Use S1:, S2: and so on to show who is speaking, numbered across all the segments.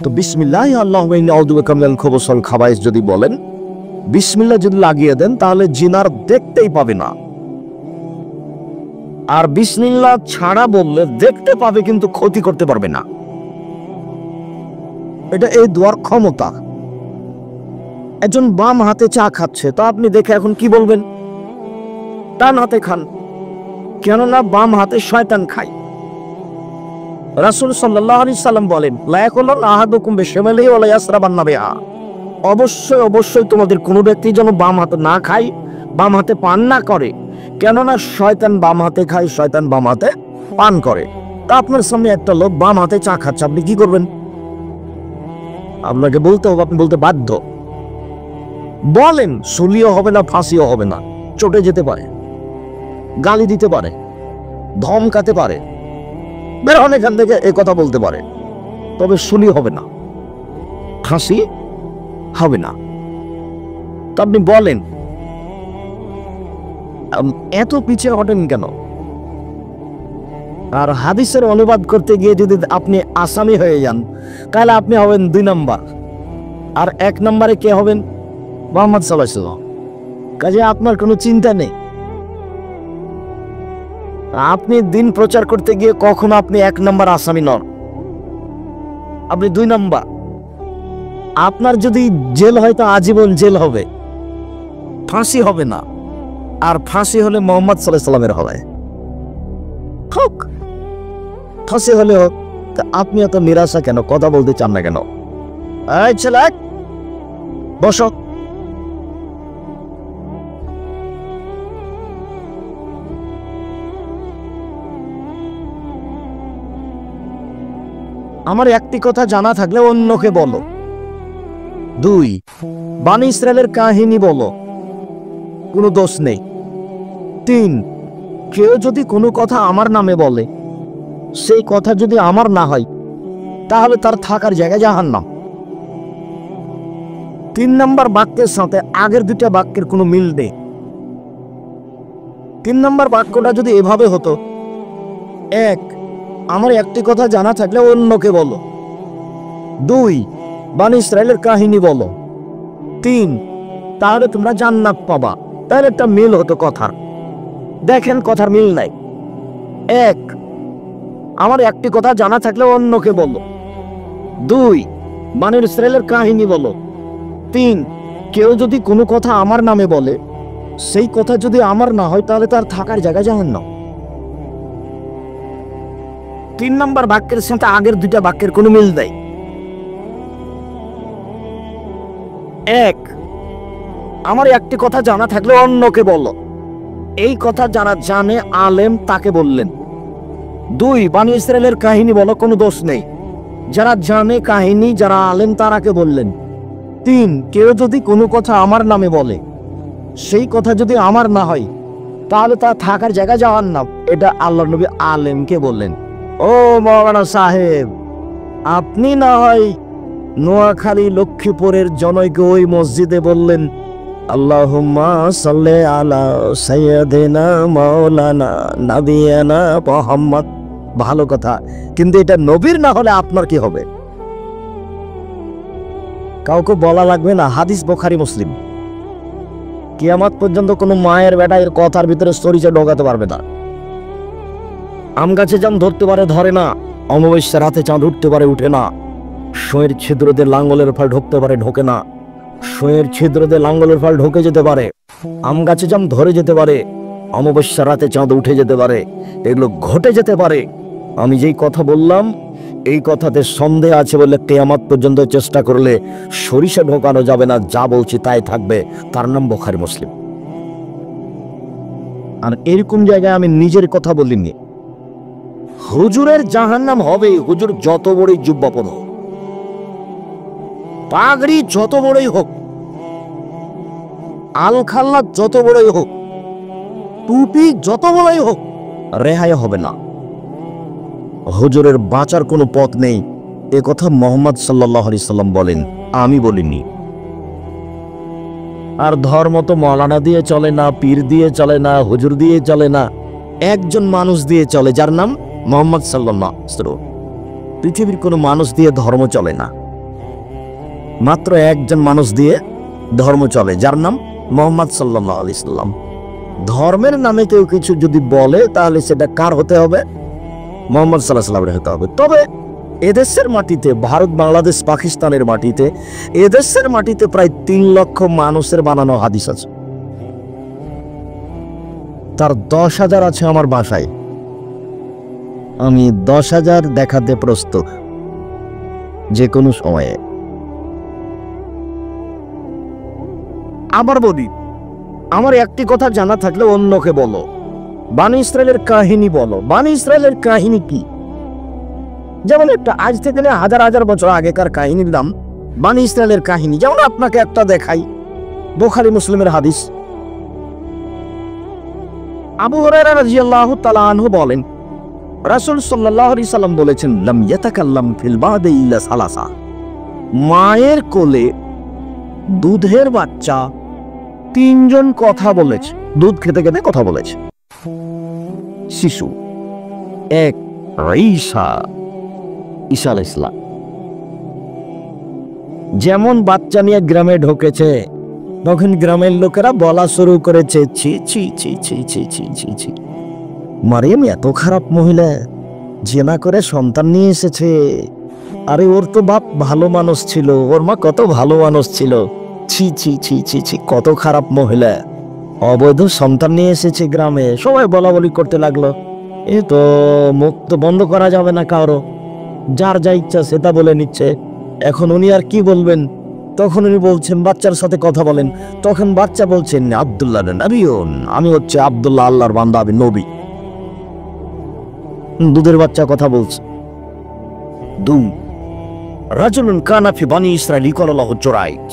S1: তো বিসমিল্লাহ আল্লাহুম্মা ইন্নী আউযু বিকা মিনাল খুবুসি ওয়াল খাবাইস যদি বলেন, বিসমিল্লাহ যদি লাগিয়ে দেন, তাহলে জিনার দেখতেই পাবে না। আর বিসমিল্লাহ ছাড়া বললে দেখতে পাবে কিন্তু ক্ষতি করতে পারবে না। এটা এই দোয়ার ক্ষমতা। একজন বাম হাতে চা খাচ্ছে, তো আপনি দেখে এখন কি বলবেন? ডান হাতে খান, কেননা বাম হাতে শয়তান খায়। রাসূল সাল্লাল্লাহু আলাইহি সাল্লাম বলেন, লা ইয়াকুলু আহাদুকুম বিশিমালিহি ওয়া লা ইয়াসরাবান্না বিহা। অবশ্যই তোমাদের কোনো ব্যক্তি যেন বাম হাতে না খায়, বাম হাতে পান না করে, কেননা শয়তান বাম হাতে খায়, শয়তান বাম হাতে পান করে। তা আপনার সামনে একটা লোক বাম হাতে চা খাচ্ছে, আপনি কি করবেন? আপনাকে বলতে হবে, আপনি বলতে বাধ্য। বলেন, সুলিও হবে না, ফাঁসিও হবে না, চটে যেতে পারে, গালি দিতে পারে, ধমকাতে পারে, বের হন এখান থেকে, এ কথা বলতে পারে, তবে সুলি হবে না, ফাঁসি হবে না। তো আপনি বলেন, এত পিছিয়ে হটেন কেন? আর হাদিসের অনুবাদ করতে গিয়ে যদি আপনি আসামি হয়ে যান, তাহলে আপনি হবেন 2 নম্বর, আর 1 নম্বরে কে হবেন? মুহাম্মদ সাল্লাল্লাহু আলাইহি ওয়াসাল্লাম। কাজে আপনার কোনো চিন্তা নেই। আপনি দিন প্রচার করতে গিয়ে কখনো আপনি 1 নম্বর আসামি নন, আপনি 2 নম্বর। আপনার যদি জেল হয় তো আজীবন জেল হবে, ফাঁসি হবে না। আর ফাঁসি হলে মুহাম্মদ সাল্লাল্লাহু আলাইহি ওয়াসাল্লামের হবে। হোক, ফাঁসি হলে হোক। তা আপনি এত নিরাশা কেন? কথা বলতে চান না কেন? এই ছেলে, বসো। আমার একটি কথা জানা থাকলে অন্যকে বলো। 2, বনী ইসরাইলের কাহিনী বলো, কোনো দোষ নেই। 3, কেউ যদি কোনো কথা আমার নামে বলে, সেই কথা যদি আমার না হয়, তাহলে তার থাকার জায়গা জাহান্নাম। 3 নম্বর বাক্যের সাথে আগের 2টা বাক্যের কোনো মিল নেই। 3 নম্বর বাক্যটা যদি এভাবে হতো, 1, আমার একটি কথা জানা থাকলে অন্যকে বলো। 2, বনী ইসরাইলের কাহিনী বলো। 3, তাহলে তোমরা জান্নাত পাবা। তাহলে একটা মিল হতো কথার। দেখেন, কথার মিল নাই। 1, আমার একটি কথা জানা থাকলে অন্যকে বলো। 2, বনী ইসরাইলের কাহিনী বলো। 3, কেউ যদি কোনো কথা আমার নামে বলে, সেই কথা যদি আমার না হয়, তাহলে তার থাকার জায়গা জাহান্নাম। 3 নম্বর বাক্যের সাথে আগের 2টা বাক্যের কোনো মিল নেই। 1, আমার একটি কথা জানা থাকলে অন্যকে বলো। এই কথা যারা জানে আলেম তাকে বললেন। 2, বনী ইসরাইলের কাহিনী বলো, কোনো দোষ নেই। যারা জানে কাহিনী, যারা আলেম তারাকে বললেন। 3, কেউ যদি কোনো কথা আমার নামে বলে, সেই কথা যদি আমার না হয়, তাহলে তার থাকার জায়গা জাহান্নাম। এটা আল্লাহর নবী আলেমকে বললেন। ও মাওলানা সাহেব, আপনি না হয় নোয়াখালী লক্ষ্মীপুরের জনৈকে ওই মসজিদে বললেন, আল্লাহুম্মা সাল্লি আলা সাইয়্যিদিনা মাওলানা নাবিয়ানা মুহাম্মদ। ভালো কথা, কিন্তু এটা নবীর না হলে আপনার কি হবে? কাউকে বলা লাগবে না, হাদিস বুখারী মুসলিম। কিয়ামত পর্যন্ত কোনো মায়ের বেটা এর কথার ভিতরে সরিষা ঢোকাতে পারবে না। আম গাছে জাম ধরতে পারে, ধরে না। অমাবস্যার রাতে চাঁদ উঠতে পারে, উঠে না। শোয়ের ছিদ্রতে লাঙ্গলের ফাল ঢুকতে পারে, ঢোকে না। শোয়ের ছিদ্রতে লাঙ্গলের ফাল ঢুকে যেতে পারে। আম গাছে জাম ধরে যেতে পারে, অমাবস্যার রাতে চাঁদ উঠে যেতে পারে, এগুলো ঘটে যেতে পারে। আমি যেই কথা বললাম, এই কথাতে সন্দেহ আছে বলে কিয়ামত পর্যন্ত চেষ্টা করলে সরিষা ঢোকানো যাবে না। যা বলছি তাই থাকবে। তার নাম বুখারী মুসলিম। আর এরকম জায়গায় আমি নিজের কথা বলিনি। হুজুরের জাহান্নাম হবে। হুজুর যত বড়ই জুব্বা পরো, পাগড়ি যত বড়ই হোক, আলখাল্লা যত বড়ই হোক, টুপি যত বড়ই হোক, রেহাই হবে না। হুজুরের বাঁচার কোনো পথ নেই। এ কথা মুহাম্মদ সাল্লাল্লাহু আলাইহি সাল্লাম বলেন, আমি বলিনি। আর ধর্ম তো মাওলানা দিয়ে চলে না, পীর দিয়ে চলে না, হুজুর দিয়ে চলে না। একজন মানুষ দিয়ে চলে, যার নাম মুহাম্মদ সাল্লাল্লাহু আলাইহি ওয়াসাল্লাম। পৃথিবীর কোনো মানুষ দিয়ে ধর্ম চলে না। মাত্র একজন মানুষ দিয়ে ধর্ম চলে, যার নাম মুহাম্মদ সাল্লাল্লাহু আলাইহি সাল্লাম। ধর্মের নামে কেউ কিছু যদি বলে তাহলে সেটা কার হতে হবে? মুহাম্মদ সাল্লাল্লাহু আলাইহি সাল্লামের হতে হবে। তবে এদেশের মাটিতে, ভারত, বাংলাদেশ, পাকিস্তানের মাটিতে, এদেশের মাটিতে প্রায় 3 লক্ষ মানুষের বানানো হাদিস আছে। তার 10,000 আছে আমার বাসায়। আমি 10,000 দেখাতে প্রস্তুত যে কোনো সময়ে। আবার বলি, আমার একটি কথা জানা থাকলে অন্যকে বলো। বানি ইসরায়েলের কাহিনী বলো। বানি ইসরায়েলের কাহিনী কি? যেমন একটা আজ থেকে হাজার হাজার বছর আগেকার কাহিনীর নাম বানি ইসরায়েলের কাহিনী। যেমন আপনাকে একটা দেখাই, বুখারী মুসলিমের হাদিস। আবু হুরায়রা রাদিয়াল্লাহু তাআলা আনহু বলেন, রাসূল সাল্লাল্লাহু আলাইহি সাল্লাম বলেছেন, লাম ইয়াতাকাল্লাম ফিল বাদি ইল্লা সালাসা। মায়ের কোলে দুধের বাচ্চা 3 জন কথা বলেছে, দুধ খেতে খেতে কথা বলেছে। শিশু এক, ঈসা আলাইহিস সালাম। যেমন বাচ্চা নিয়ে গ্রামে ঢুকেছে, তখন গ্রামের লোকেরা বলা শুরু করেছে, ছি ছি ছি ছি ছি ছি ছি ছি, মারিয়াম এত খারাপ মহিলা, জিনা করে সন্তান নিয়ে এসেছে। আরে ওর তো বাপ ভালো মানুষ ছিল, ওর মা কত ভালো মানুষ ছিল, ছি ছি ছি ছি ছি, কত খারাপ মহিলা, অবৈধ সন্তান নিয়ে এসেছে গ্রামে। সবাই বলা বলি করতে লাগলো। এ তো মুখ তো বন্ধ করা যাবে না কারো, যার যা ইচ্ছা সেটা বলে নিচ্ছে। এখন উনি আর কি বলবেন? তখন উনি বলছেন, বাচ্চার সাথে কথা বলেন। তখন বাচ্চা বলছেন, আব্দুল্লাহ নবিয়ুন, আমি হচ্ছে আব্দুল্লাহ, আল্লাহর বান্দা, আমি নবী। দুধের বাচ্চা কথা বলছে। 2, রাজুলুন কানা ফি বানি ইসরাইল ইকালা লাহু জুরাইজ।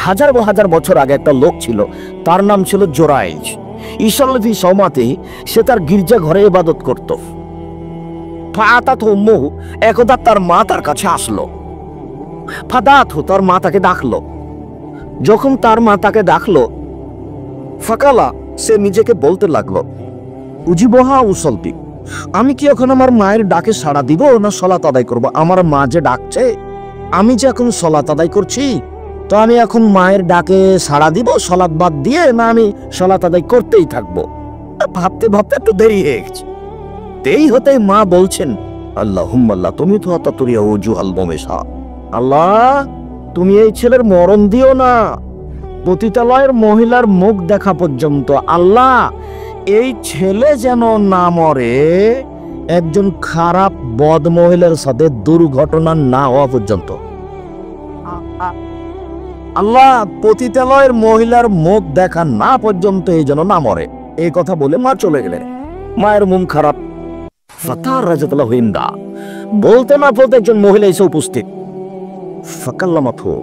S1: হাজার হাজার বছর আগে একটা লোক ছিল, তার নাম ছিল জুরাইজ। ইসাল্লাফি সমাতে সে তার গির্জা ঘরে ইবাদত করত। ফাআতাত উম্মু, একদা তার মা তার কাছে আসলো। ফাদাত, তার মা তাকে ডাকলো। যখন তার মা তাকে ডাকলো, ফাকালা, সে নিজেকে বলতে লাগলো, উজিবহা উসল্লি, আমি কি এখন আমার মায়ের ডাকে সাড়া দিব না সলাত আদায় করব? আমার মা যে ডাকছে, আমি যে এখন সলাত আদায় করছি, তো আমি এখন মায়ের ডাকে সাড়া দিব সলাত বাদ দিয়ে, না আমি সলাত আদায় করতেই থাকবো? ভাবতে ভাবতে একটু দেরি হয়ে গেছে। দেরি হতে মা বলছেন, আল্লাহুম্মাল্লাহ, তুমি তো আতাতুরিয়া ওজুহাল মুমিসা, আল্লাহ তুমি এই ছেলের মরণ দিও না, পতিতালয়ের মহিলার মুখ দেখা পর্যন্ত। আল্লাহ এই ছেলে যেন না মরে একজন খারাপ বদ মহিলার সাথে দুর্ঘটনা না হওয়া পর্যন্ত। আল্লাহ পতিতালয়ের মহিলার মুখ দেখা না পর্যন্ত এই যেন না মরে। এই কথা বলে মা চলে গেলেন। মায়ের মন খারাপ। ফাতার রাজাতুল্লাহ হিন্দা, বলতে না বলতে একজন মহিলা এসে উপস্থিত। ফাকাল্লামাতহু,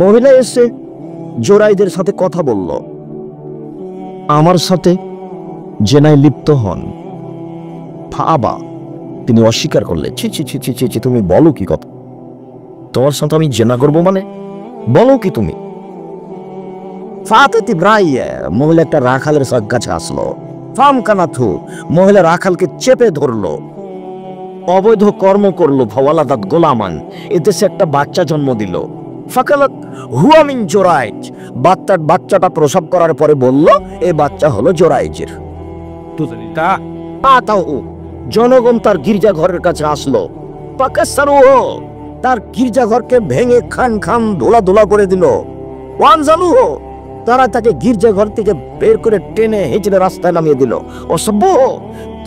S1: মহিলা এসে জোরাইদের সাথে কথা বলল, আমার সাথে জেনায় লিপ্ত হন। ফাআবা, তিনি অস্বীকার করলেন। ছি ছি ছি ছি ছি, তুমি বলো কি কথা? তোমার সাথে আমি জেনা করবো মানে? বলো কি তুমি? ফাতাত ইব্রাহিম, মহিলা একটা রাখালের কাছে আসলো। ফামকানাথু, মহিলা রাখালকে চেপে ধরলো, অবৈধ কর্ম করলো। ফাওয়ালাদাত গোলামান, এতে সে একটা বাচ্চা জন্ম দিল। ফাকালাত হুয়া মিন জোরাইজ, বাচ্চাটা প্রসব করার পরে বলল এই বাচ্চা হলো জোরাইজের। জনগণ তার গির্জা ঘরের কাছে আসলো। পাকাসারুহু, তার গির্জা ঘরকে ভেঙে খান খান ধোলা ধোলা করে দিল। ওয়ানজালুহু, তারা তাকে গির্জা ঘর থেকে বের করে টেনে হেঁচড়ে রাস্তায় নামিয়ে দিল। অসভ্য,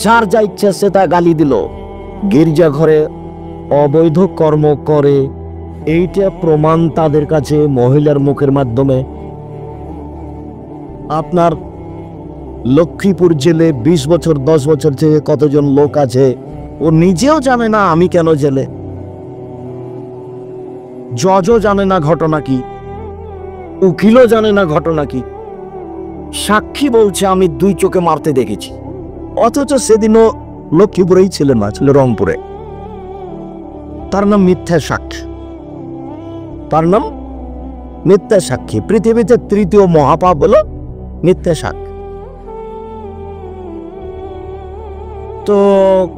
S1: যার যা ইচ্ছা সে তা গালি দিল। গির্জা ঘরে অবৈধ কর্ম করে, এইটা প্রমাণ তাদের কাছে মহিলার মুখের মাধ্যমে। আপনার লক্ষ্মীপুর জেলে 20 বছর 10 বছর থেকে কতজন লোক আছে, ও নিজেও জানে না আমি কেন জেলে। জজও জানে না ঘটনা কি, উকিলও জানে না ঘটনা কি। সাক্ষী বলছে আমি 2 চোখে মারতে দেখেছি, অথচ সেদিনও লক্ষ্মীপুরেই ছিলেন না, ছিল রংপুরে। তার নাম মিথ্যা সাক্ষী, তার নাম মিথ্যা সাক্ষী। পৃথিবীতে 3য় মহাপাপ হলো মিথ্যা সাক্ষী। তো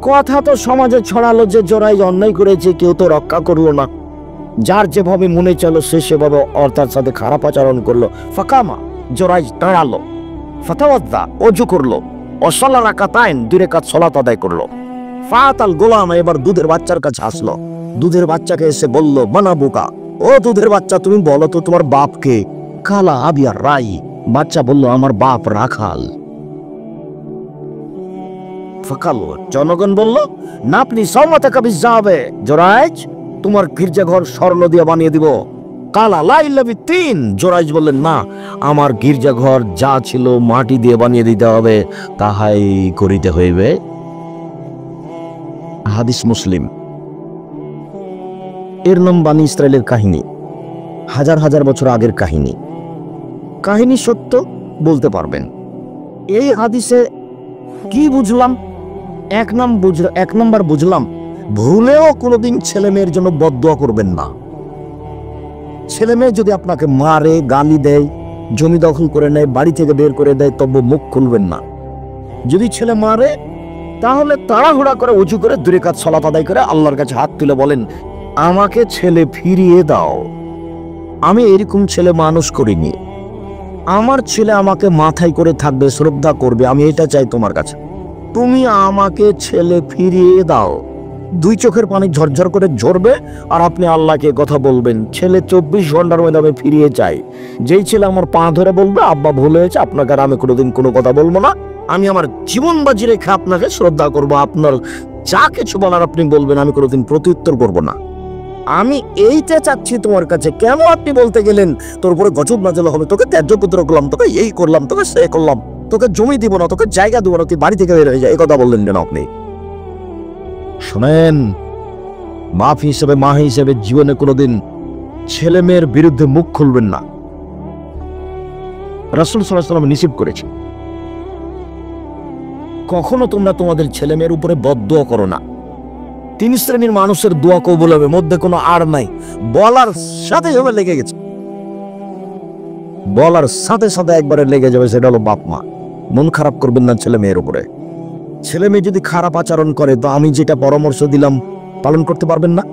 S1: কথা তো সমাজে ছড়ালো যে জোরাই অন্যায় করেছে, কেউ তো রক্ষা করলো না। যার যেভাবে মনে চলো সে সেভাবে তার সাথে খারাপ আচরণ করলো। ফাকামা, জোরাইজ দাঁড়ালো। ফাতাওয়াদ্দা, অজু করলো। অসলা রাকাতাইন, 2 রাকাত সালাত আদায় করলো। ফাতাল গোলাম, এবার দুধের বাচ্চার কাছে আসলো। দুধের বাচ্চাকে এসে বলল, মানা বোকা, ও দুধের বাচ্চা তুমি বলো তো তোমার বাপকে? কালা আবিয়া রাই, বাচ্চা বলল আমার বাপ রাখাল। ফাকালো, জনগণ বলল, না আপনি সমাতে কবি যাবে জোরাইজ, তোমার গির্জাঘর স্বর্ণ দিয়ে বানিয়ে দিব। কালা লাইল্লাবি 3, জোরাইজ বললেন, না আমার গির্জাঘর যা ছিল মাটি দিয়ে বানিয়ে দিতে হবে, তাহাই করিতে হইবে। হাদিস মুসলিম। এর নাম বানি ইসরায়েলের কাহিনী, হাজার হাজার বছর আগের কাহিনী। কাহিনী সত্য বলতে পারবেন। এই হাদিসে কি বুঝলাম? এক নাম্বার বুঝলাম, ভুলেও কোনোদিন ছেলে মেয়ের জন্য বদদুয়া করবেন না। ছেলে মেয়ে যদি আপনাকে মারে, গালি দেয়, জমি দখল করে নেয়, বাড়ি থেকে বের করে দেয়, তবে মুখ খুলবেন না। যদি ছেলে মারে তাহলে তাড়াহুড়া করে উঁচু করে 2 রাকাত সালাত আদায় করে আল্লাহর কাছে হাত তুলে বলেন, আমাকে ছেলে ফিরিয়ে দাও। আমি এরকম ছেলে মানুষ করিনি। আমার ছেলে আমাকে মাথায় করে থাকবে, শ্রদ্ধা করবে, আমি এটা চাই তোমার কাছে। তুমি আমাকে ছেলে ফিরিয়ে দাও। 2 চোখের পানি ঝরঝর করে ঝরবে আর আপনি আল্লাহকে কথা বলবেন, ছেলে 24 ঘন্টার মধ্যে আমি ফিরিয়ে চাই। যেই ছেলে আমার পা ধরে বলবে, আব্বা ভুল হয়েছে, আপনাকে আর আমি কোনোদিন কোনো কথা বলবো না, আমি আমার জীবন বাজি রেখে আপনাকে শ্রদ্ধা করবো, আপনার যা কিছু বলার আপনি বলবেন, আমি কোনোদিন প্রত্যুত্তর করবো না। আমি এইটা চাচ্ছি তোমার কাছে। কেন আপনি বলতে গেলেন তোর উপরে গজব নাজেল হবে, তোকে ত্যায্য পুত্র করলাম, তোকে এই করলাম, তোকে সে করলাম, তোকে জমি দিব না, তোকে জায়গা দিব না, তুই বাড়ি থেকে বের হয়ে যায়, এই কথা বললেন কেন আপনি? শোনেন, বাপ হিসেবে, মা হিসেবে জীবনে কোনোদিন ছেলে মেয়ের বিরুদ্ধে মুখ খুলবেন না। রাসূল সাল্লাল্লাহু আলাইহি ওয়াসাল্লাম নিষেধ করেছে, কখনো তোমরা তোমাদের ছেলে মেয়ের উপরে বদদুয়া করো না। 3 শ্রেণীর মানুষের দোয়া কবুল হবে, মধ্যে কোনো আর নাই। বলার সাথে সাথে লেগে গেছে, বলার সাথে সাথে একবারে লেগে যাবে, সেটা হলো বাপ মা। মন খারাপ করবেন না ছেলে মেয়ের উপরে। ছেলে মেয়ে যদি খারাপ আচরণ করে, তো আমি যেটা পরামর্শ দিলাম পালন করতে পারবেন না?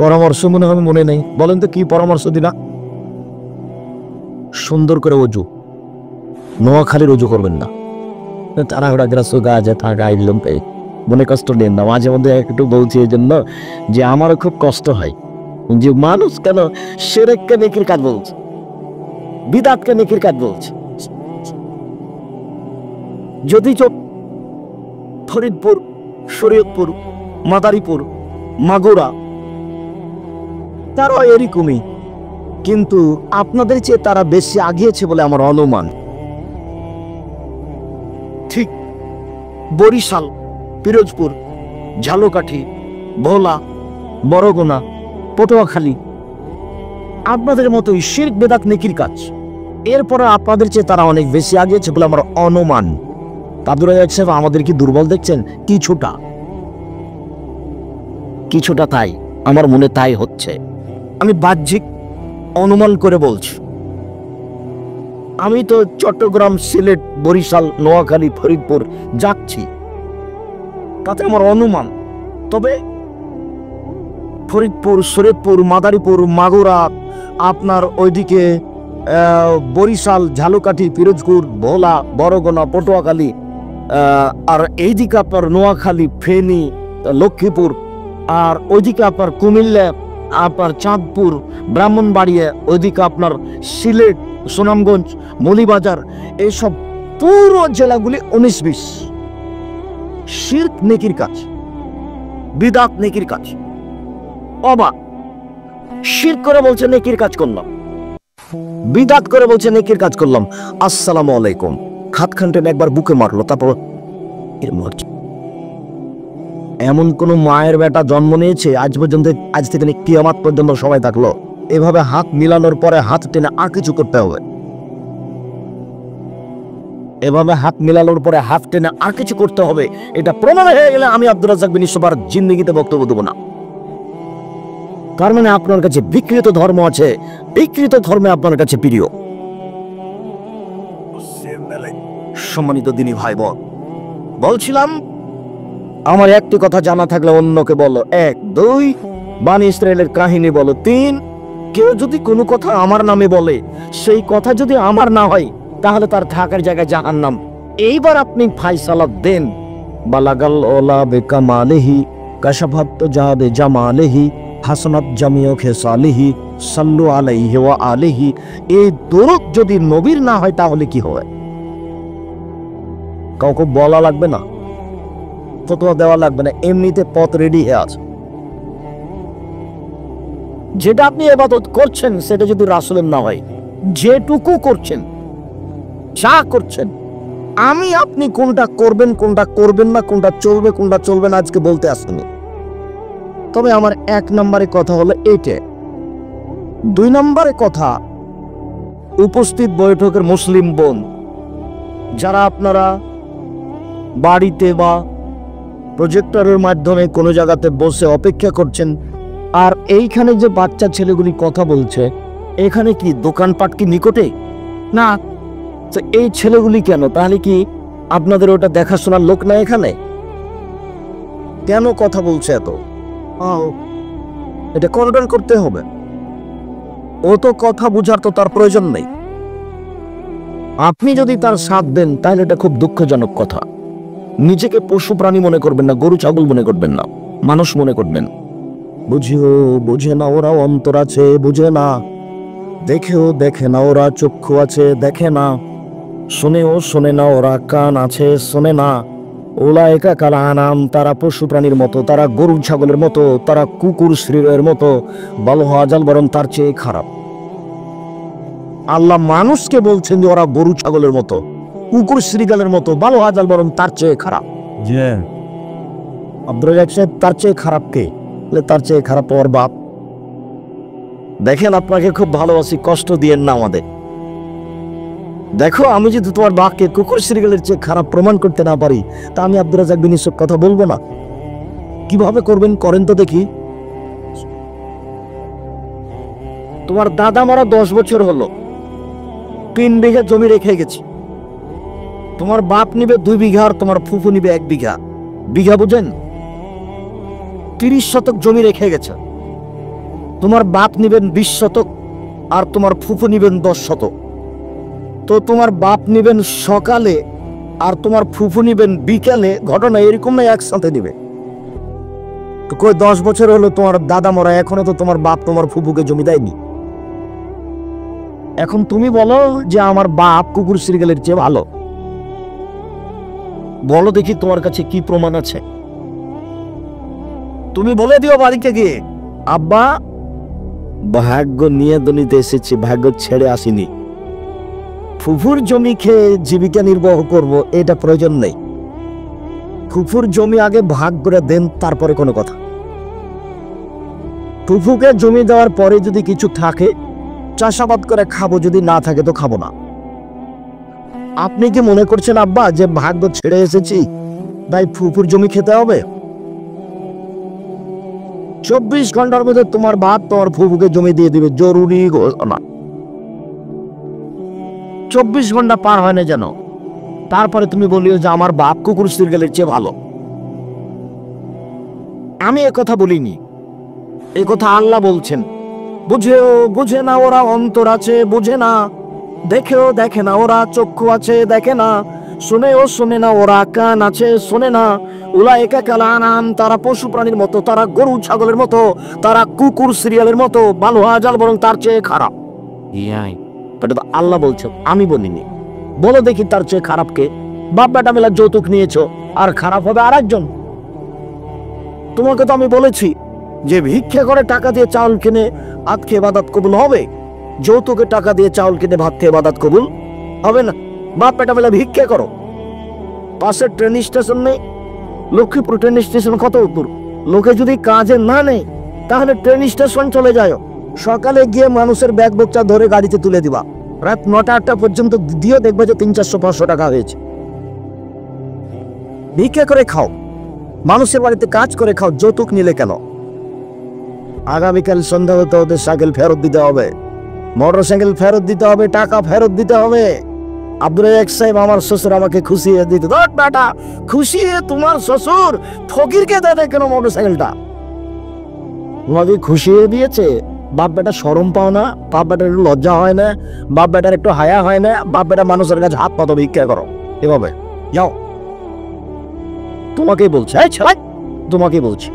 S1: পরামর্শ মনে হবে মনে নেই, বলেন তো কি পরামর্শ দিলা? সুন্দর করে অজু, নোয়াখালীর অজু করবেন না, তাড়াহুড়া গ্রাস গাছে থাকা আইলাম, মনে কষ্ট নেন না। মাঝে মধ্যে একটু বলছি এই জন্য যে আমারও খুব কষ্ট হয় যে মানুষ কেন শিরককে নেকির কাজ বলছে, বিদআতকে নেকির কাজ বলছে। যদি ফরিদপুর, শরীয়তপুর, মাদারীপুর, মাগুরা তারা এরকমই, কিন্তু আপনাদের চেয়ে তারা বেশি আগিয়েছে বলে আমার অনুমান। ঠিক বরিশাল, পিরোজপুর, ঝালকাঠি, ভোলা, বরগুনা, পটুয়াখালী আপনাদের মতোই শিরক বেদাত নেকির কাজ, এরপরে আপনাদের চেয়ে তারা অনেক বেশি আগিয়েছে বলে আমার অনুমান। আব্দুর রাজ্জাক সাহেব আমাদের কি দুর্বল দেখছেন? কিছুটা তাই, আমার মনে তাই হচ্ছে। আমি বাহ্যিক অনুমান করে বলছি। আমি তো চট্টগ্রাম, সিলেট, বরিশাল, নোয়াখালী, ফরিদপুর যাচ্ছি, তাতে আমার অনুমান। তবে ফরিদপুর, শরীয়তপুর, মাদারীপুর, মাগুরা, আপনার ওইদিকে বরিশাল, ঝালকাঠি, পিরোজপুর, ভোলা, বরগুনা, পটুয়াখালী, আর এইদিকে আপনার নোয়াখালী, ফেনী, লক্ষ্মীপুর, আর ওইদিকে আপনার কুমিল্লা, আপনার চাঁদপুর, ব্রাহ্মণবাড়িয়া, ওইদিকে আপনার সিলেট, সুনামগঞ্জ, মৌলভীবাজার, এইসব পুরো জেলাগুলি 19-20 শিরক নেকির কাজ, বিদআত নেকির কাজ। অবাক, শিরক করে বলছে নেকির কাজ করলাম, বিদআত করে বলছে নেকির কাজ করলাম। আসসালামু আলাইকুম, খাতখানটেন একবার বুকে মারলো, তারপর এমন কোন মায়ের বেটা জন্ম নিয়েছে আজ পর্যন্ত, আজ থেকে কিয়ামত পর্যন্ত সবাই থাকলো এভাবে হাত মিলানোর পরে হাত টেনে আর কিছু করতে হবে? এভাবে হাত মিলানোর পরে হাত টেনে আর কিছু করতে হবে, এটা প্রমাণ হয়ে গেলে আমি আব্দুর রাজ্জাক বিন ইউসুফ আর জিন্দেগিতে বক্তব্য দেব না। তার মানে আপনার কাছে বিকৃত ধর্ম আছে, বিকৃত ধর্মে আপনার কাছে প্রিয়। সম্মানিত দিনী ভাই বোন, বলছিলাম আমার একটি কথা জানা থাকলে অন্যকে বলো। 1, 2, বানি ইসরায়েলের কাহিনী বলো। 3, কেউ যদি কোনো কথা আমার নামে বলে, সেই কথা যদি আমার না হয়, তাহলে তার থাকার জায়গায় জাহান্নাম। এইবার আপনি ফায়সালা দেন। বালাগাল ওলা বেকামালেহি কাশাফাত জাহাদে জামালেহি হাসানাত জামিও খেসালিহি সাল্লু আলাইহি ওয়া আলিহি। এই দরুদ যদি নবীর না হয় তাহলে কি হয়? কাউকে বলা লাগবে না, ফতোয়া দেওয়া লাগবে না, এমনিতে পথ রেডি হয়ে আছে। যেটা আপনি ইবাদত করছেন সেটা যদি রাসূলের না হয়, যেটুকু করছেন, যা করছেন, আমি আপনি কোনটা করবেন কোনটা করবেন না, কোনটা চলবে কোনটা চলবে না আজকে বলতে আসেনি। তবে আমার 1 নম্বরে কথা হলো এইটা। 2 নম্বরে কথা, উপস্থিত বৈঠকের মুসলিম বোন যারা আপনারা বাড়িতে বা প্রজেক্টরের মাধ্যমে কোনো জায়গাতে বসে অপেক্ষা করছেন, আর এইখানে যে বাচ্চা ছেলেগুলি কথা বলছে, এখানে কি দোকানপাট কি নিকটে? না। তো এই ছেলেগুলি কেন? তাহলে কি আপনাদের ওটা দেখাশোনার লোক না এখানে? কেন কথা বলছে এত? এটা কন্ট্রোল করতে হবে। ও তো কথা বুঝার তো তার প্রয়োজন নেই। আপনি যদি তার সাথ দেন তাহলে এটা খুব দুঃখজনক কথা। নিজেকে পশু প্রাণী মনে করবেন না, গরু ছাগল মনে করবেন না, মানুষ মনে করবেন। বুঝিও বুঝে না ওরা অন্তর আছে, বুঝে না। দেখেও দেখে না ওরা চক্ষু আছে, দেখে না। শোনেও শোনে না ওরা কান আছে, শোনে না। উলাইকা কাল আনাম, তারা পশু প্রাণীর মতো, তারা গরু ছাগলের মতো, তারা কুকুর শ্রীরের মতো, বাল হাজাল বরং তার চেয়ে খারাপ। আল্লাহ মানুষকে বলছেন যে ওরা গরু ছাগলের মতো, কুকুর শ্রীগালের মতো, বাল হাজাল বরং তার চেয়ে খারাপ। আব্দুর রাজ্জাক সাহেব, তার চেয়ে খারাপ কে? তার চেয়ে খারাপ ওর বাপ। দেখেন, আপনাকে খুব ভালোবাসি, কষ্ট দিয়েন না আমাদের। দেখো, আমি যদি তোমার বাপকে কুকুর শ্রীগালের চেয়ে খারাপ প্রমাণ করতে না পারি, তা আমি আব্দুর রাজ্জাক বিন ইউসুফ কথা বলবো না। কিভাবে করবেন করেন তো দেখি। তোমার দাদা মারা 10 বছর হলো, 3 বিঘা জমি রেখে গেছি। তোমার বাপ নিবে 2 বিঘা আর তোমার ফুফু নিবে 1 বিঘা। বিঘা বুঝেন? 30 শতক জমি রেখে গেছে। তোমার বাপ নিবেন 20 শতক আর তোমার ফুফু নিবেন 10 শতক। তো তোমার বাপ নিবেন সকালে আর তোমার ফুফু নিবেন বিকালে। ঘটনা এরকম না একসাথে নিবে। তো কই 10 বছর হলো তোমার দাদা মরা, এখনো তো তোমার বাপ তোমার ফুফুকে জমি দেয়নি। এখন তুমি বলো যে আমার বাপ কুকুর শ্রীগালের চেয়ে ভালো। বলো দেখি তোমার কাছে কি প্রমাণ আছে? তুমি বলে দিও বাড়িতে গিয়ে, আব্বা ভাগ্য নিয়ে দুনিতে এসেছি, ভাগ্য ছেড়ে আসিনি। ফুফুর জমি খেয়ে জীবিকা নির্বাহ করব, এটা প্রয়োজন নেই। ফুফুর জমি আগে ভাগ করে দেন, তারপরে কোনো কথা। ফুফুকে জমি দেওয়ার পরে যদি কিছু থাকে চাষাবাদ করে খাবো, যদি না থাকে তো খাবো না। আপনি কি মনে করছেন আব্বা যে ভাগ্য ছেড়ে এসেছি তাই ফুফুর জমি খেতে হবে? 24 ঘন্টার মধ্যে তোমার বাপ তোমার ফুফুকে জমি দিয়ে দিবে, জরুরি ঘোষণা। 24 ঘন্টা পার হয় না যেন, তারপরে তুমি বলিও যে আমার বাপ কুকুর শ্রীগালের চেয়ে ভালো। আমি কথা বলিনি, এই কথা আল্লাহ বলছেন। বুঝেও বুঝে না ওরা অন্তর আছে, বুঝে না। দেখেও দেখে না ওরা চক্ষু আছে, দেখে না। শুনেও শোনে না ওরা কান আছে, শোনে না। উলাইকা কাল আনাম, তারা পশু প্রাণীর মতো, তারা গরু ছাগলের মতো, তারা কুকুর সিরিয়ালের মতো, বাল হাজাল বরং তার চেয়ে খারাপ। এটা তো আল্লাহ বলছো, আমি বলিনি। বলো দেখি তার চেয়ে খারাপ কে? বাপ বেটা মেলা যৌতুক নিয়েছো, আর খারাপ হবে আরেকজন। তোমাকে তো আমি বলেছি যে ভিক্ষা করে টাকা দিয়ে চাউল কিনে ভাত খেয়ে ইবাদত কবুল হবে, যৌতুকে টাকা দিয়ে চাউল কিনে ভাত খেয়ে ইবাদত কবুল হবে না। বাপ বেটা মেলা ভিক্ষা করো। পাশের ট্রেন স্টেশন নেই, লক্ষ্মীপুর ট্রেন স্টেশন কত দূর। লোকে যদি কাজে না নেই তাহলে ট্রেন স্টেশন চলে যায়, সকালে গিয়ে মানুষের ব্যাগ বোকচা ধরে গাড়িতে তুলে দিবা, রাত 9টা-8টা পর্যন্ত দিও, দেখবে যে 300-400 টাকা হয়েছে। ভিক্ষা করে খাও, মানুষের বাড়িতে কাজ করে খাও, যৌতুক নিলে কেন? আগামীকাল সন্ধ্যা হতে ওদের সাইকেল ফেরত দিতে হবে, মোটর সাইকেল ফেরত দিতে হবে, টাকা ফেরত দিতে হবে। আব্দুর রাজ্জাক সাহেব, আমার শ্বশুর আমাকে খুশিয়ে দিতে, বেটা খুশিয়ে তোমার শ্বশুর ফকিরকে দেয় কেন মোটর সাইকেলটা? তোমাকে খুশি হয়ে দিয়েছে? বাপ বেটা শরম পাও না? বাপ বেটার একটু লজ্জা হয় না? বাপ বেটার একটু হায়া হয় না? বাপ বেটা মানুষের কাছে হাত পাতো ভিক্ষা করো এভাবে? যাও। তোমাকেই বলছে, এই ছেলে, তোমাকেই বলছি,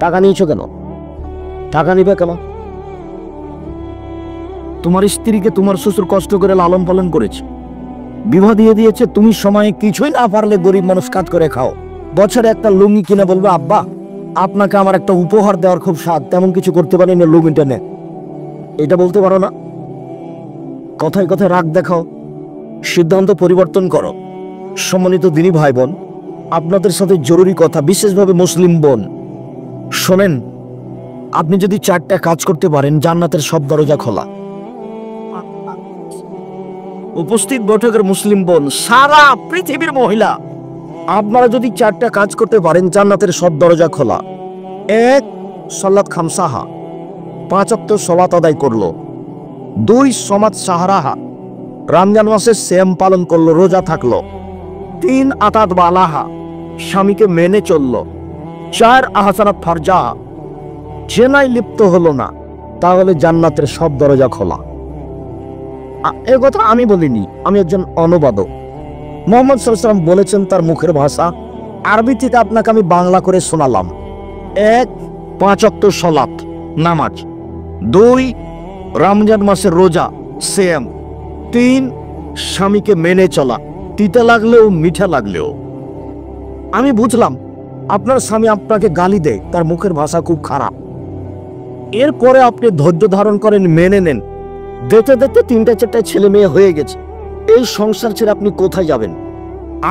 S1: টাকা নিয়েছো কেন? টাকা নিবে কেন? তোমার স্ত্রীকে তোমার শ্বশুর কষ্ট করে লালন পালন করেছে, বিবাহ দিয়ে দিয়েছে, তুমি সময়ে কিছুই না পারলে গরিব মানুষ কাজ করে খাও, বছরে একটা লুঙ্গি কিনে বলবে আব্বা আপনাকে আমার একটা উপহার দেওয়ার খুব স্বাদ, তেমন কিছু করতে পারি না, লুঙ্গিটা নে, এটা বলতে পারো না? কথায় কথায় রাগ দেখাও, সিদ্ধান্ত পরিবর্তন করো। সম্মানিত দিনী ভাই বোন, আপনাদের সাথে জরুরি কথা, বিশেষভাবে মুসলিম বোন শোনেন, আপনি যদি 4টা কাজ করতে পারেন জান্নাতের সব দরজা খোলা। উপস্থিত বৈঠকের মুসলিম বোন, সারা পৃথিবীর মহিলা, আপনারা যদি 4টা কাজ করতে পারেন জান্নাতের সব দরজা খোলা। 1, সালাত খামসাহা, 5 ওয়াক্ত সালাত আদায় করলো। 2, সমাজ সাহারাহা, রমজান মাসে সিয়াম পালন করলো, রোজা থাকলো। 3, আতাত বালাহা, স্বামীকে মেনে চললো। 4, আহসানাত ফারজাহা, জেনায় লিপ্ত হলো না, তাহলে জান্নাতের সব দরজা খোলা। এ কথা আমি বলিনি, আমি একজন অনুবাদক। মুহাম্মদ সাল্লাল্লাহু আলাইহি ওয়াসাল্লাম বলেছেন তার মুখের ভাষা, আরবি থেকে আপনাকে আমি বাংলা করে শোনালাম। 1, 5 ওয়াক্ত সালাত নামাজ। 2, রমজান মাসের রোজা সিয়াম। 3, স্বামীকে মেনে চলা, তিতা লাগলেও মিঠা লাগলেও। আমি বুঝলাম আপনার স্বামী আপনাকে গালি দেয়, তার মুখের ভাষা খুব খারাপ, এরপরে আপনি ধৈর্য ধারণ করেন, মেনে নেন। দেখতে দেখতে 3-4টা ছেলে মেয়ে হয়ে গেছে, এই সংসার ছেড়ে আপনি কোথায় যাবেন?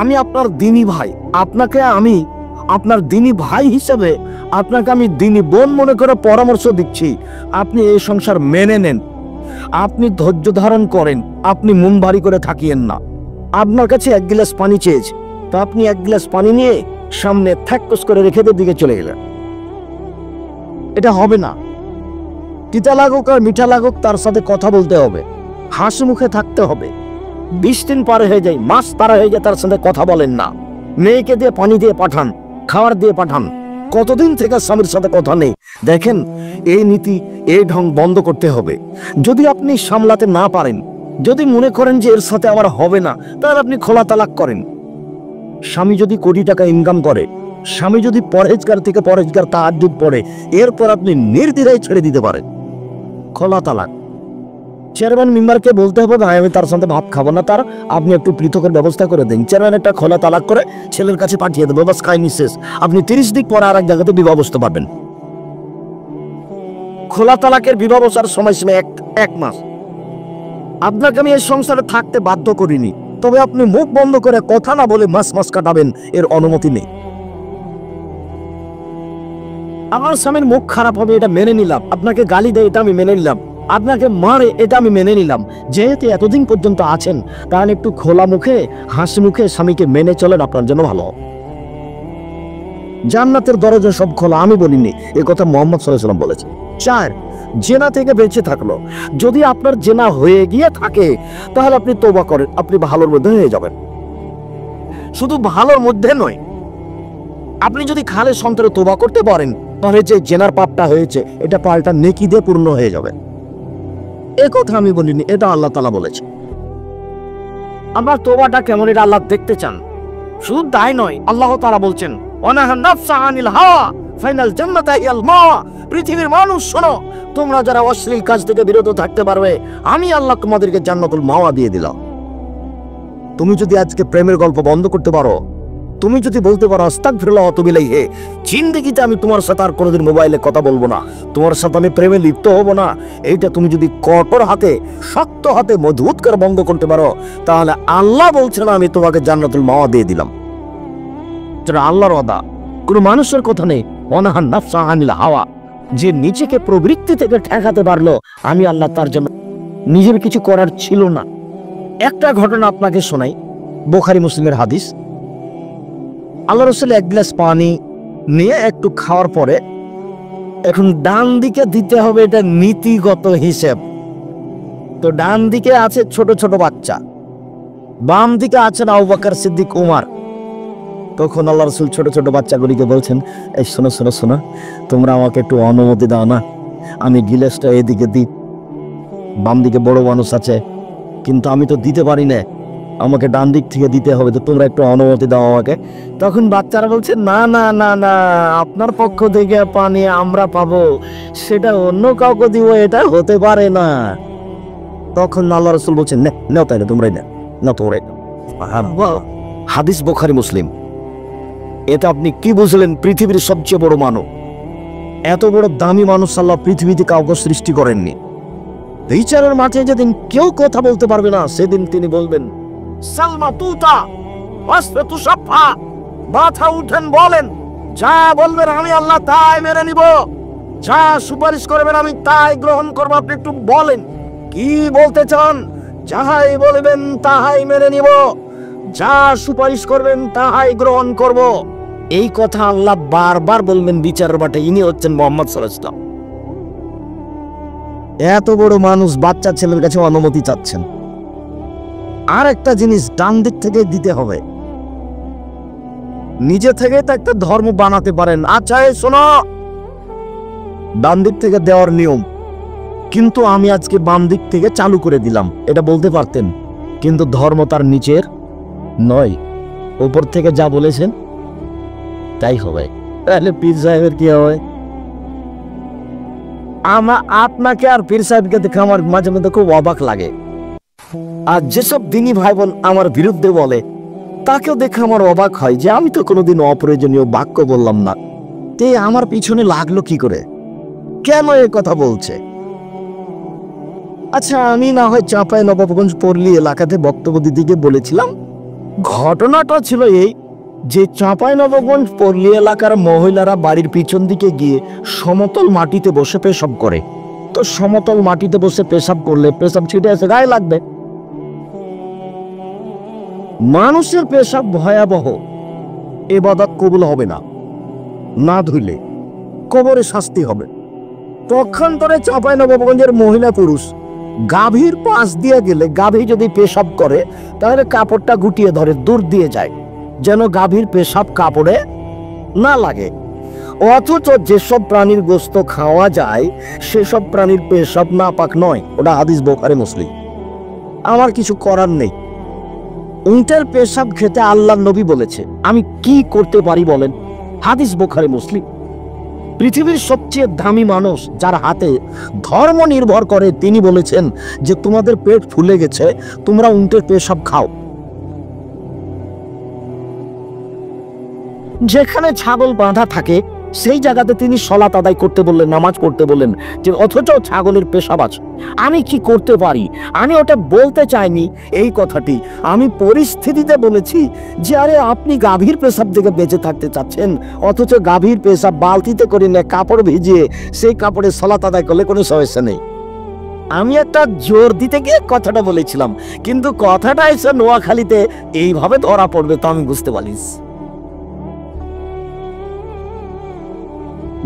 S1: আমি আপনার দিনী ভাই, আপনাকে আমি আপনার দিনী ভাই হিসেবে আপনাকে আমি দিনী বোন মনে করে পরামর্শ দিচ্ছি, আপনি এই সংসার মেনে নেন, আপনি ধৈর্য ধারণ করেন, আপনি মন ভারী করে থাকিয়েন না। আপনার কাছে 1 গ্লাস পানি চেয়েছে, তো আপনি 1 গ্লাস পানি নিয়ে সামনে থ্যাকস করে রেখে দিকে চলে গেলেন, এটা হবে না। তিতা লাগুক আর মিঠা লাগুক তার সাথে কথা বলতে হবে, হাসি মুখে থাকতে হবে। 20 দিন পার হয়ে যায়, মাস পার হয়ে যায়, তার সাথে কথা বলেন না। মেয়েকে দিয়ে পানি দিয়ে পাঠান, খাবার দিয়ে পাঠান, কতদিন থেকে স্বামীর সাথে কথা নেই। দেখেন, এই নীতি এই ঢং বন্ধ করতে হবে। যদি আপনি সামলাতে না পারেন, যদি মনে করেন যে এর সাথে আমার হবে না, তাহলে আপনি খোলা তালাক করেন। স্বামী যদি কোটি টাকা ইনকাম করে, স্বামী যদি পরহেজগার থেকে পরহেজগার তাহাজ্জুদ পড়ে, এরপর আপনি নির্দ্বিধায় ছেড়ে দিতে পারেন, খোলা তালাক। চেয়ারম্যান মেম্বারকে বলতে হবে ভাই আমি তার সাথে ভাত খাবো না, তার আপনি একটু পৃথকের ব্যবস্থা করে দিন। চেয়ারম্যান একটা খোলা তালাক করে ছেলের কাছে পাঠিয়ে দেবো, বাস কাহিনী শেষ। আপনি 30 দিন পরে আর এক জায়গাতে বিবাহ বসতে পারবেন। খোলা তালাকের বিবাহ বসার সময়সীমা 1 মাস। আপনাকে আমি এই সংসারে থাকতে বাধ্য করিনি, তবে আপনি মুখ বন্ধ করে কথা না বলে মাস কাটাবেন, এর অনুমতি নেই। আমার স্বামীর মুখ খারাপ হবে এটা মেনে নিলাম, আপনাকে গালি দেয় এটা আমি মেনে নিলাম, আপনাকে মারে এটা আমি মেনে নিলাম। যেহেতু এতদিন পর্যন্ত আছেন, তাহলে একটু খোলা মুখে হাসি মুখে স্বামীকে মেনে চলেন, আপনার জন্য ভালো। জান্নাতের দরজা সব খোলা আমি বলিনি, এ কথা মুহাম্মদ সাল্লাল্লাহু আলাইহি ওয়াসাল্লাম বলেছেন। 4, জেনা থেকে বেঁচে থাকলো। যদি আপনার জেনা হয়ে গিয়ে থাকে তাহলে আপনি তওবা করেন, আপনি ভালোর মধ্যে হয়ে যাবেন। শুধু ভালোর মধ্যে নয়, আপনি যদি খালে সন্তরে তওবা করতে পারেন, তাহলে যে জেনার পাপটা হয়েছে এটা পাল্টা নেকি দিয়ে পূর্ণ হয়ে যাবে। এ কথা আমি বলিনি, এটা আল্লাহ তাআলা বলেছে। আমার তওবাটা কেমন এটা আল্লাহ দেখতে চান। শুধু তাই নয়, আল্লাহ তাআলা বলছেন ওয়ানাহা নাফসা আনিল হাওয়া ফাইনাল জান্নাতা হিয়াল মাওয়া। পৃথিবীর মানুষ শোনো, তোমরা যারা অশ্লীল কাজ থেকে বিরত থাকতে পারবে, আমি আল্লাহ তোমাদেরকে জান্নাতুল মাওয়া দিয়ে দিলাম। তুমি যদি আজকে প্রেমের গল্প বন্ধ করতে পারো, তুমি যদি বলতে পারো আস্তাগফিরুল্লাহ ওয়া আতুবু ইলাইহি, জিন্দেগিতে আমি তোমার সাথে আর কোনোদিন মোবাইলে কথা বলবো না, তোমার সাথে আমি প্রেমে লিপ্ত হব না, এইটা তুমি যদি কঠোর হাতে শক্ত হাতে মজবুত করে বন্ধ করতে পারো, তাহলে আল্লাহ বলছেন আমি তোমাকে জান্নাতুল মাওয়া দিয়ে দিলাম। যেটা আল্লাহর ওয়াদা, কোনো মানুষের কথা নেই। ওয়ানাহা নাফসা আনিল হাওয়া, যে নিজেকে প্রবৃত্তি থেকে ঠেকাতে পারলো, আমি আল্লাহ তার জন্য নিজের কিছু করার ছিল না। একটা ঘটনা আপনাকে শোনাই, বুখারী মুসলিমের হাদিস। আল্লাহ রাসূল 1 গ্লাস পানি নিয়ে একটু খাওয়ার পরে, এখন ডান দিকে দিতে হবে, এটা নীতিগত হিসেব। তো ডান দিকে আছে ছোট ছোট বাচ্চা, বাম দিকে আছেন আবু বকর সিদ্দিক, উমর। তখন আল্লাহ রাসূল ছোট ছোট বাচ্চাগুলিকে বলছেন, এই শোনো শোনো শোনো, তোমরা আমাকে একটু অনুমতি দাও না, আমি গিলাসটা এদিকে দিই, বাম দিকে বড় মানুষ আছে, কিন্তু আমি তো দিতে পারি না, আমাকে ডান দিক থেকে দিতে হবে, তো তোমরা একটু অনুমতি দাও আমাকে। তখন বাচ্চারা বলছে, না না না না, আপনার পক্ষ থেকে পানি আমরা পাবো, সেটা অন্য কাউকে দিব, এটা হতে পারে না। তখন আল্লাহ রাসূল বলছেন, নাও তাইলে তোমরাই না তোমরাই নাও। হাদিস বুখারী মুসলিম। এটা আপনি কি বুঝলেন? পৃথিবীর সবচেয়ে বড় মানব, এত বড় দামি মানুষ আল্লাহ পৃথিবীতে কাউকে সৃষ্টি করেননি। বিচারের মাঠে যেদিন কেউ কথা বলতে পারবে না, সেদিন তিনি বলবেন, সালমা তুতা ওয়াসফাতু শাফা, মাথা উঠেন বলেন, যা বলবেন আমি আল্লাহ তাই মেনে নিব, যা সুপারিশ করবেন আমি তাই গ্রহণ করব। আপনি একটু বলেন কি বলতে চান? যাহাই বলবেন তাহাই মেনে নিব, যা সুপারিশ করবেন তাহাই গ্রহণ করব। এই কথা আল্লাহ বারবার বলবেন বিচারের মাঠে। ইনি হচ্ছেন মুহাম্মদ সাল্লাল্লাহু আলাইহি ওয়াসাল্লাম। এত বড় মানুষ বাচ্চা ছেলের কাছে অনুমতি চাচ্ছেন। আর একটা জিনিস ডান দিক থেকে দিতে হবে, নিজে থেকে তো একটা ধর্ম বানাতে পারেন। আচ্ছা এই শোনো, ডান দিক থেকে দেওয়ার নিয়ম, কিন্তু আমি আজকে বাম দিক থেকে চালু করে দিলাম, এটা বলতে পারতেন, কিন্তু ধর্ম তার নিচের নয়, উপর থেকে যা বলেছেন তাই হবে। তাহলে পীর সাহেবের কি হবে? আপনাকে আর পীর সাহেবকে দেখে আমার মাঝে মধ্যে খুব অবাক লাগে। আর যেসব দিনী ভাই বোন আমার বিরুদ্ধে বলে, তাকেও দেখে আমার অবাক হয় যে আমি তো কোনোদিন অপ্রয়োজনীয় বাক্য বললাম না, তে আমার পিছনে লাগলো কি করে, কেন এ কথা বলছে? আচ্ছা, আমি না হয় চাঁপাইনবাবগঞ্জ পল্লী এলাকাতে বক্তব্য দিতে গিয়ে বলেছিলাম, ঘটনাটা ছিল এই যে চাঁপাইনবাবগঞ্জ পল্লী এলাকার মহিলারা বাড়ির পিছন দিকে গিয়ে সমতল মাটিতে বসে পেশাব করে। তো সমতল মাটিতে বসে পেশাব করলে পেশাব ছিটে এসে গায়ে লাগবে। মানুষের পেশাব ভয়াবহ, ইবাদত কবুল হবে না, না ধুইলে কবরে শাস্তি হবে। পক্ষান্তরে চাঁপাইনবাবগঞ্জের মহিলা পুরুষ গাভীর পাশ দিয়ে গেলে, গাভী যদি পেশাব করে তাহলে কাপড়টা গুটিয়ে ধরে, দূর দিয়ে যায়, যেন গাভীর পেশাব কাপড়ে না লাগে। অথচ যেসব প্রাণীর গোশত খাওয়া যায় সেসব প্রাণীর পেশাব নাপাক নয়, ওটা হাদিস বুখারী মুসলিম। আমার কিছু করার নেই। উটের পেশাব খেতে আল্লাহর নবী বলেছে, আমি কি করতে পারি বলেন? হাদিস বুখারী মুসলিম। পৃথিবীর সবচেয়ে দামি মানুষ, যার হাতে ধর্ম নির্ভর করে, তিনি বলেছেন যে তোমাদের পেট ফুলে গেছে, তোমরা উটের পেশাব খাও। যেখানে ছাগল বাঁধা থাকে সেই জায়গাতে তিনি সালাত আদায় করতে বললেন, নামাজ পড়তে বললেন, যে অথচ ছাগলের পেশাব আছে। আমি কি করতে পারি? আমি ওটা বলতে চাইনি এই কথাটি, আমি পরিস্থিতিতে বলেছি যে আরে আপনি গাভীর পেশাব থেকে বেঁচে থাকতে চাচ্ছেন, অথচ গাভীর পেশাব বালতিতে করে নিয়ে কাপড় ভিজিয়ে সেই কাপড়ে সালাত আদায় করলে কোনো সমস্যা নেই। আমি একটা জোর দিতে গিয়ে কথাটা বলেছিলাম, কিন্তু কথাটা এসে নোয়াখালীতে এইভাবে ধরা পড়বে তো আমি বুঝতে পারিস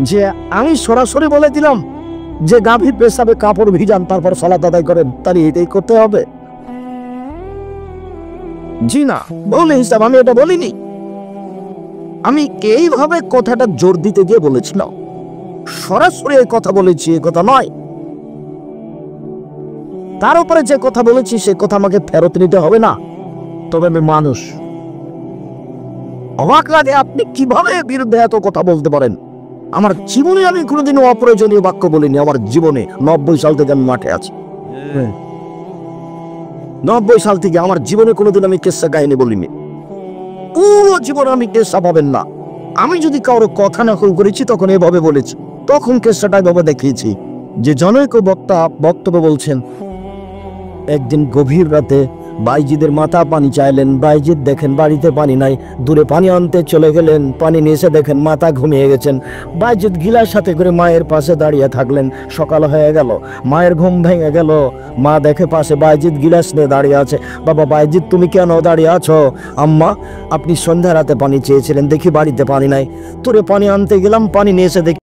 S1: যে আমি সরাসরি বলে দিলাম যে গাভীর পেশাবে কাপড় ভিজান তারপর সালাত আদায় করেন, তাহলে এটাই করতে হবে? জি না, বলে হিসাব আমি এটা বলিনি। আমি এইভাবে কথাটা জোর দিতে গিয়ে বলেছিলাম, সরাসরি এই কথা বলেছি এই কথা নয়। তার উপরে যে কথা বলেছি সে কথা আমাকে ফেরত নিতে হবে না, তবে আমি মানুষ। অবাক লাগে আপনি কিভাবে বিরুদ্ধে এত কথা বলতে পারেন। আমার জীবনে আমি কোনোদিনও অপ্রয়োজনীয় বাক্য বলিনি। আমার জীবনে 90 সাল থেকে আমি মাঠে আছি, 90 সাল থেকে আমার জীবনে কোনোদিন আমি কেসা কাহিনী বলিনি। পুরো জীবন আমি কেসা পাবেন না। আমি যদি কারো কথা নকল করেছি তখন এভাবে বলেছি, তখন কেসাটা এভাবে দেখিয়েছি যে জনৈক বক্তা বক্তব্য বলছেন, একদিন গভীর রাতে বাইজিদের মাথা পানি চাইলেন, বাইজিদ দেখেন বাড়িতে পানি নাই, দূরে পানি আনতে চলে গেলেন, পানি নিয়ে এসে দেখেন মাথা ঘুমিয়ে গেছেন। বাইজিদ গিলাস সাথে করে মায়ের পাশে দাঁড়িয়ে থাকলেন। সকাল হয়ে গেল, মায়ের ঘুম ভেঙে গেল, মা দেখে পাশে বাইজিদ গিলাস নিয়ে দাঁড়িয়ে আছে। বাবা বাইজিদ তুমি কেন দাঁড়িয়ে আছো? আম্মা আপনি সন্ধ্যা রাতে পানি চেয়েছিলেন, দেখি বাড়িতে পানি নাই, দূরে পানি আনতে গেলাম, পানি নিয়ে এসে দেখি